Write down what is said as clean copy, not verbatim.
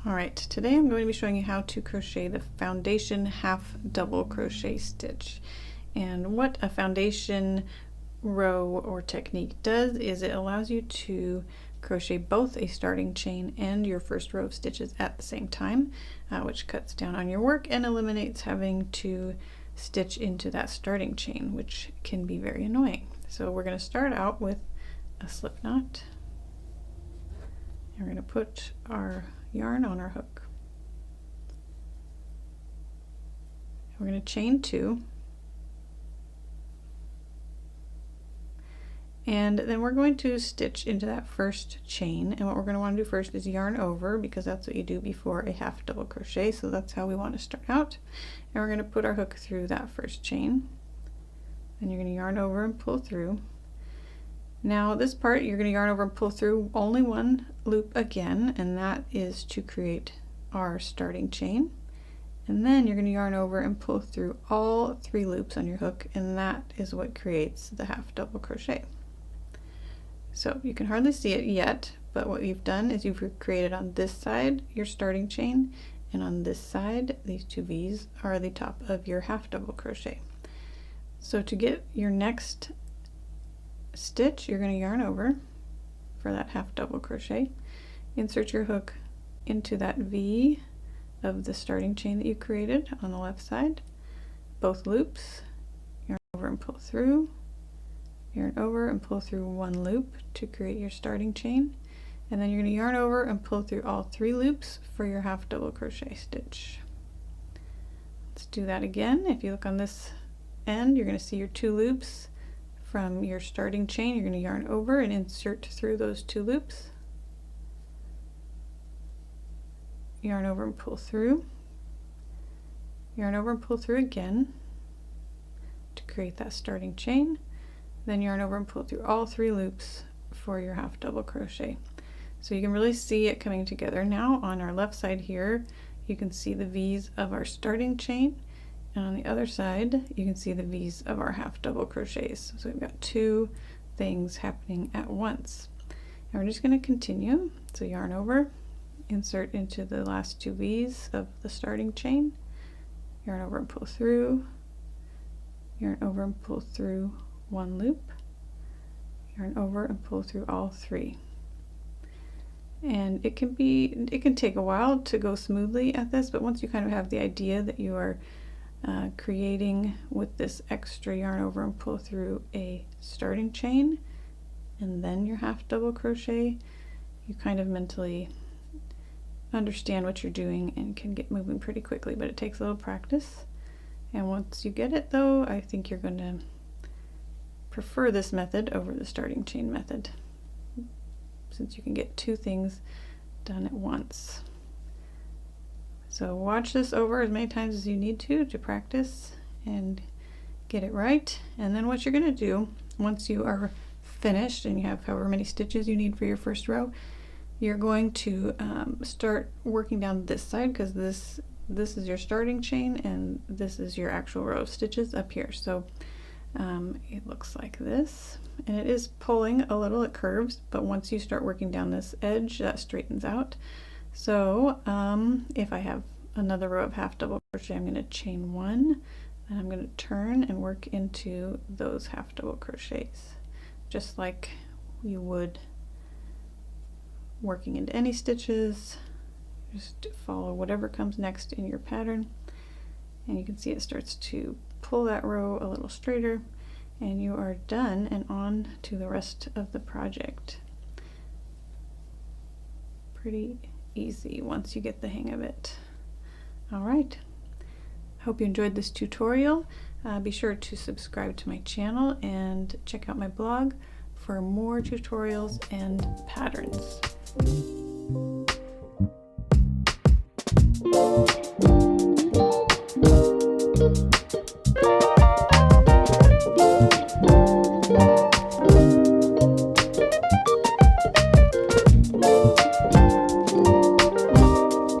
Alright, today I'm going to be showing you how to crochet the foundation half double crochet stitch. And what a foundation row or technique does is it allows you to crochet both a starting chain and your first row of stitches at the same time, which cuts down on your work and eliminates having to stitch into that starting chain, which can be very annoying. So we're going to start out with a slip knot. And we're going to put our yarn on our hook. We're going to chain 2, and then we're going to stitch into that first chain, and what we're going to want to do first is yarn over, because that's what you do before a half double crochet, so that's how we want to start out. And we're going to put our hook through that first chain, then you're going to yarn over and pull through. Now this part you're going to yarn over and pull through only one loop again, and that is to create our starting chain. And then you're going to yarn over and pull through all 3 loops on your hook, and that is what creates the half double crochet. So you can hardly see it yet, but what you've done is you've created on this side your starting chain, and on this side these 2 V's are the top of your half double crochet. So to get your next stitch, you're going to yarn over for that half double crochet, insert your hook into that V of the starting chain that you created on the left side, both loops, yarn over and pull through, yarn over and pull through 1 loop to create your starting chain, and then you're going to yarn over and pull through all 3 loops for your half double crochet stitch. Let's do that again. If you look on this end, you're going to see your 2 loops from your starting chain. You're going to yarn over and insert through those 2 loops, yarn over and pull through, yarn over and pull through again to create that starting chain, then yarn over and pull through all 3 loops for your half double crochet. So you can really see it coming together. Now on our left side here you can see the V's of our starting chain, and on the other side you can see the V's of our half double crochets. So we've got 2 things happening at once. And we're just going to continue. So yarn over, insert into the last 2 V's of the starting chain, yarn over and pull through, yarn over and pull through 1 loop, yarn over and pull through all 3. And it can take a while to go smoothly at this, but once you kind of have the idea that you are creating with this extra yarn over and pull through a starting chain and then your half double crochet, you kind of mentally understand what you're doing and can get moving pretty quickly, but it takes a little practice. And once you get it though, I think you're going to prefer this method over the starting chain method, since you can get 2 things done at once. So watch this over as many times as you need to practice and get it right. And then what you're going to do once you are finished and you have however many stitches you need for your first row, you're going to start working down this side, because this is your starting chain and this is your actual row of stitches up here. So it looks like this, and it is pulling a little, it curves, but once you start working down this edge, that straightens out. So if I have another row of half double crochet, I'm going to chain 1, and I'm going to turn and work into those half double crochets, just like you would working into any stitches. Just follow whatever comes next in your pattern, and you can see it starts to pull that row a little straighter, and you are done and on to the rest of the project. Pretty easy once you get the hang of it. Alright, hope you enjoyed this tutorial. Be sure to subscribe to my channel and check out my blog for more tutorials and patterns.